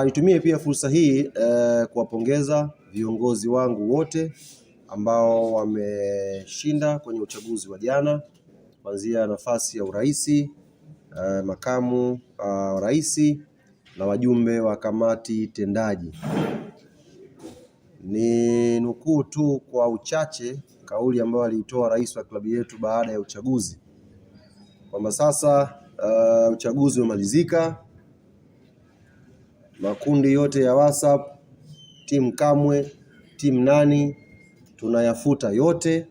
Nitumie pia fursa hii kuwapongeza viongozi wangu wote ambao wameshinda kwenye uchaguzi wa jana, kuanzia nafasi ya urais, makamu rais na wajumbe wa kamati tendaji. Ni nukuu tu kwa uchache kauli ambayo aliitoa rais wa klabu yetu baada ya uchaguzi kwamba sasa uchaguzi umemalizika. Makundi yote ya WhatsApp, timu Kamwe, timu nani, tunayafuta yote.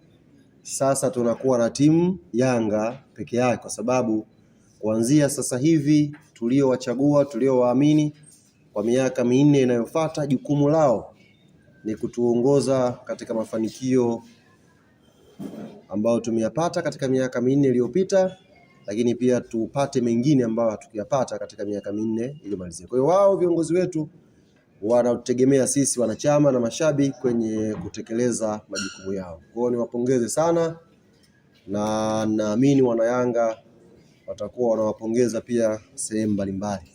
Sasa tunakuwa na timu Yanga peke yake, kwa sababu kuanzia sasa hivi tuliowachagua, tuliowaamini kwa miaka minne inayofuata, jukumu lao ni kutuongoza katika mafanikio ambayo tumeyapata katika miaka minne iliyopita, lakini pia tupate mengine ambayo hatukuyapata katika miaka minne iliyomalizika. Kwa hiyo wao viongozi wetu wanategemea sisi wanachama na mashabiki kwenye kutekeleza majukumu yao. Kwa hiyo niwapongeze sana, na naamini wanayanga watakuwa wanawapongeza pia sehemu mbalimbali.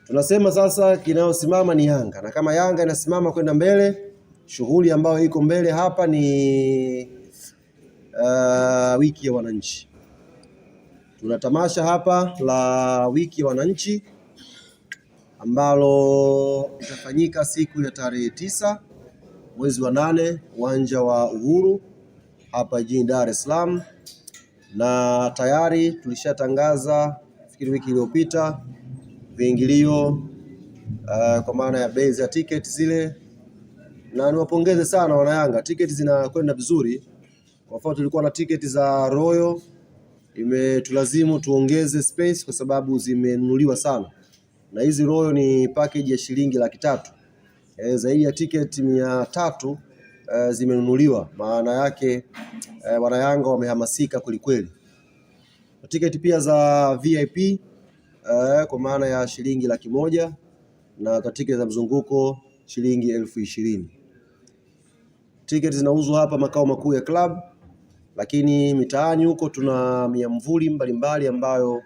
Tunasema sasa kinayosimama ni Yanga, na kama Yanga inasimama kwenda mbele, shughuli ambayo iko mbele hapa ni wiki ya wananchi. Tuna tamasha hapa la wiki ya wananchi ambalo itafanyika siku ya tarehe 9 mwezi wa 8 uwanja wa Uhuru hapa jijini Dar es Salaam, na tayari tulishatangaza fikiri wiki iliyopita viingilio kwa maana ya bei za tiketi zile, na niwapongeze sana wanayanga, tiketi zinakwenda vizuri. Kwa mfano tulikuwa na tiketi za Royal, imetulazimu tuongeze space kwa sababu zimenunuliwa sana, na hizi Royal ni package ya shilingi 300,000. Zaidi ya tiketi 300 zimenunuliwa. Maana yake wanayanga wamehamasika kwelikweli. Tiketi pia za VIP kwa maana ya shilingi 100,000, na tiketi za mzunguko shilingi 20,000. Tiketi zinauzwa hapa makao makuu ya club, lakini mitaani huko tuna miamvuli mbalimbali ambayo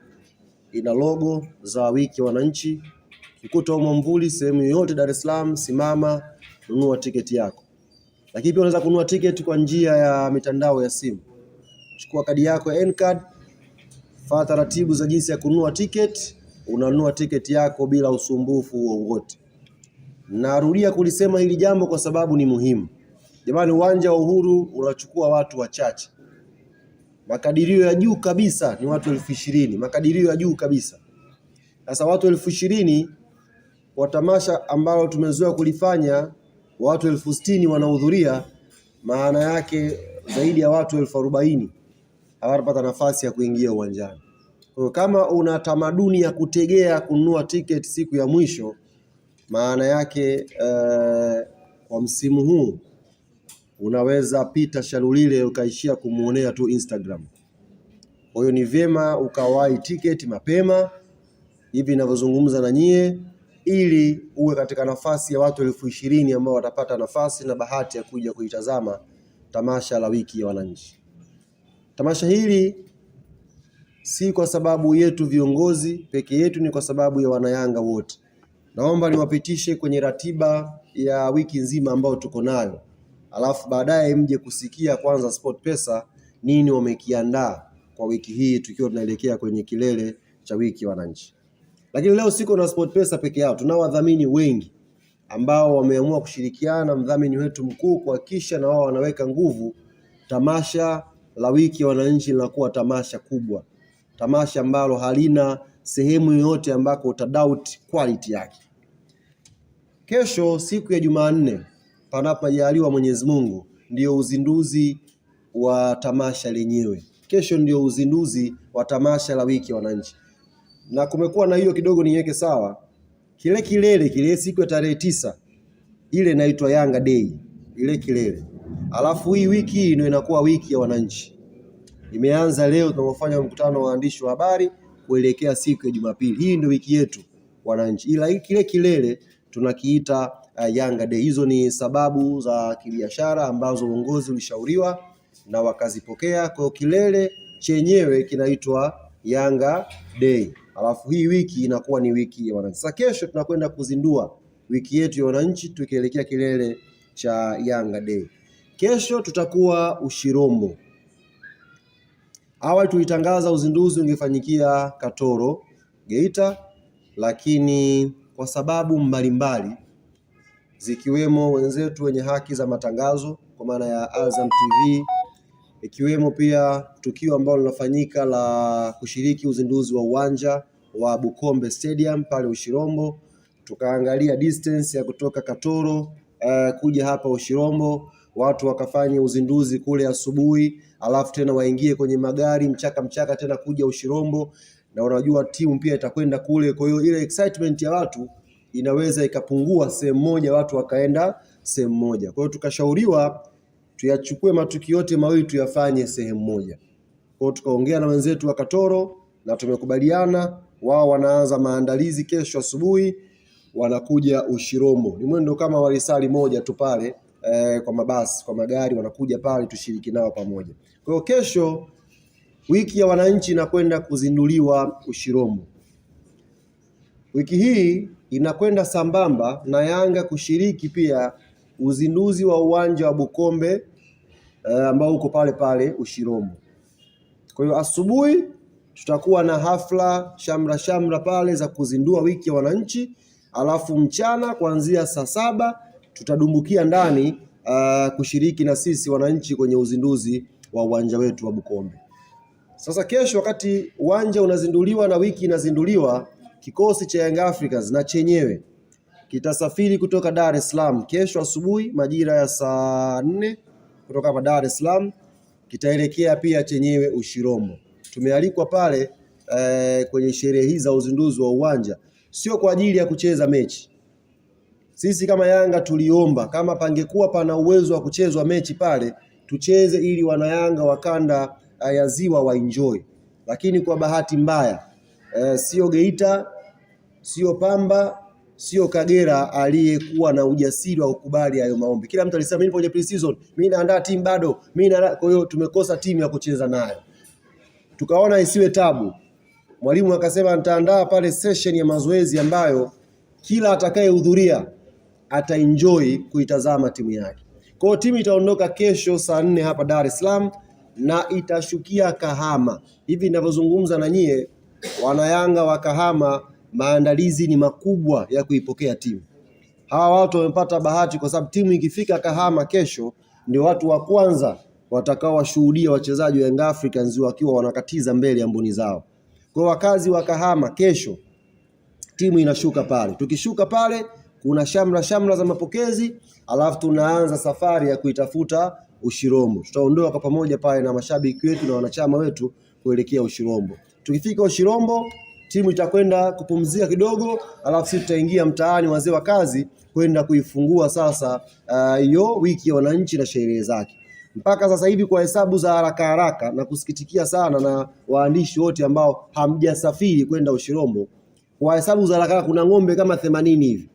ina logo za wiki ya wananchi. Ukikuta mwamvuli sehemu yoyote Dar es Salaam, simama, nunua tiketi yako. Lakini pia unaweza kununua tiketi kwa njia ya mitandao ya simu. Chukua kadi yako ya N-card, fuata taratibu za jinsi ya kununua tiketi, unanunua tiketi yako bila usumbufu wowote. Narudia kulisema hili jambo kwa sababu ni muhimu. Jamani, uwanja wa Uhuru unachukua watu wachache. Makadirio ya juu kabisa ni watu 20,000, makadirio ya juu kabisa. Sasa watu 20,000 kwa tamasha ambalo tumezoea kulifanya watu 60,000 wanahudhuria, maana yake zaidi ya watu 40,000 hawatapata nafasi ya kuingia uwanjani. Kwa kama una tamaduni ya kutegea kununua tiketi siku ya mwisho, maana yake kwa msimu huu unaweza pita Shalulile ukaishia kumuonea tu Instagram. Kwa hiyo ni vyema ukawahi tiketi mapema hivi ninavyozungumza na nyie, ili uwe katika nafasi ya watu 20,000 ambao watapata nafasi na bahati ya kuja kuitazama tamasha la wiki ya wananchi. Tamasha hili si kwa sababu yetu viongozi peke yetu, ni kwa sababu ya wanayanga wote. Naomba niwapitishe kwenye ratiba ya wiki nzima ambayo tuko nayo, alafu baadaye mje kusikia kwanza SportPesa nini wamekiandaa kwa wiki hii tukiwa tunaelekea kwenye kilele cha wiki ya wananchi. Lakini leo siko na SportPesa peke yao, tunao wadhamini wengi ambao wameamua kushirikiana. Mdhamini wetu mkuu kuhakikisha na wao wanaweka nguvu tamasha la wiki ya wananchi linakuwa tamasha kubwa, tamasha ambalo halina sehemu yoyote ambako utadoubt quality yake. Kesho siku ya Jumanne, panapo majaliwa Mwenyezi Mungu, ndio uzinduzi wa tamasha lenyewe. Kesho ndio uzinduzi wa tamasha la wiki ya wananchi. Na kumekuwa na hiyo kidogo niweke sawa. Kile siku ya tarehe 9 ile inaitwa Yanga Day, ile kilele. Alafu hii wiki hii ndio inakuwa wiki ya wananchi. Imeanza leo tunapofanya mkutano wa waandishi wa habari kuelekea siku ya Jumapili. Hii ndio wiki yetu wananchi. Ila kile kilele tunakiita Yanga Day. Hizo ni sababu za kibiashara ambazo uongozi ulishauriwa na wakazipokea. Kwa kilele chenyewe kinaitwa Yanga Day. alafu hii wiki inakuwa ni wiki ya wananchi. Sasa kesho tunakwenda kuzindua wiki yetu ya wananchi tukielekea kilele cha Yanga Day. Kesho tutakuwa Ushirombo. Awali tulitangaza uzinduzi ungefanyikia Katoro Geita, lakini kwa sababu mbalimbali zikiwemo wenzetu wenye haki za matangazo kwa maana ya Azam TV, ikiwemo pia tukio ambalo linafanyika la kushiriki uzinduzi wa uwanja wa Bukombe Stadium pale Ushirombo, tukaangalia distance ya kutoka Katoro kuja hapa Ushirombo, watu wakafanya uzinduzi kule asubuhi, alafu tena waingie kwenye magari mchaka tena kuja Ushirombo, na unajua timu pia itakwenda kule. Kwa hiyo ile excitement ya watu inaweza ikapungua sehemu moja, watu wakaenda sehemu moja. Kwa hiyo tukashauriwa tuyachukue matukio yote mawili tuyafanye sehemu moja. Kwa hiyo tukaongea na wenzetu wa Katoro na tumekubaliana, wao wanaanza maandalizi kesho asubuhi, wanakuja Ushirombo. Ni mwendo kama walisali moja tu pale kwa mabasi, kwa magari wanakuja pale tushiriki nao pamoja. Kwa hiyo kesho wiki ya wananchi inakwenda kuzinduliwa Ushirombo. Wiki hii inakwenda sambamba na Yanga kushiriki pia uzinduzi wa uwanja wa Bukombe ambao uko pale pale Ushirombo. Kwa hiyo asubuhi tutakuwa na hafla shamra pale za kuzindua wiki ya wananchi, alafu mchana kuanzia saa 7 tutadumbukia ndani kushiriki na sisi wananchi kwenye uzinduzi wa uwanja wetu wa Bukombe. Sasa kesho wakati uwanja unazinduliwa na wiki inazinduliwa, kikosi cha Young Africans na chenyewe kitasafiri kutoka Dar es Salaam kesho asubuhi majira ya saa 4 kutoka hapa Dar es Salaam, kitaelekea pia chenyewe Ushirombo. Tumealikwa pale kwenye sherehe hizi za uzinduzi wa uwanja, sio kwa ajili ya kucheza mechi. Sisi kama Yanga tuliomba kama pangekuwa pana uwezo wa kuchezwa mechi pale tucheze, ili wana Yanga wakanda ya Ziwa wa enjoy. Lakini kwa bahati mbaya sio Geita, sio Pamba, sio Kagera aliyekuwa na ujasiri wa kukubali hayo maombi. Kila mtu alisema mimi kwenye pre-season, mimi naandaa timu bado, kwa hiyo tumekosa timu ya kucheza nayo. Tukaona isiwe tabu. Mwalimu akasema nitaandaa pale session ya mazoezi ambayo kila atakayehudhuria ataenjoy kuitazama timu yake. Kwa hiyo timu itaondoka kesho saa 4 hapa Dar es Salaam na itashukia Kahama. Hivi ninavyozungumza na nyie wana Yanga wa Kahama, maandalizi ni makubwa ya kuipokea timu. Hawa watu wamepata bahati kwa sababu timu ikifika Kahama kesho ndio watu wa kwanza watakao washuhudia wachezaji wa Young Africans wakiwa wanakatiza mbele ya mboni zao. Kwa wakazi wa Kahama kesho timu inashuka pale. Tukishuka pale kuna shamra za mapokezi, alafu tunaanza safari ya kuitafuta Ushirombo. Tutaondoka kwa pamoja pale na mashabiki wetu na wanachama wetu kuelekea Ushirombo. Tukifika Ushirombo timu itakwenda kupumzika kidogo, alafu sisi tutaingia mtaani wazee wa kazi kwenda kuifungua sasa hiyo wiki ya wananchi na sherehe zake. Mpaka sasa hivi kwa hesabu za haraka na kusikitikia sana na waandishi wote ambao hamjasafiri kwenda Ushirombo, kwa hesabu za haraka kuna ng'ombe kama 80 hivi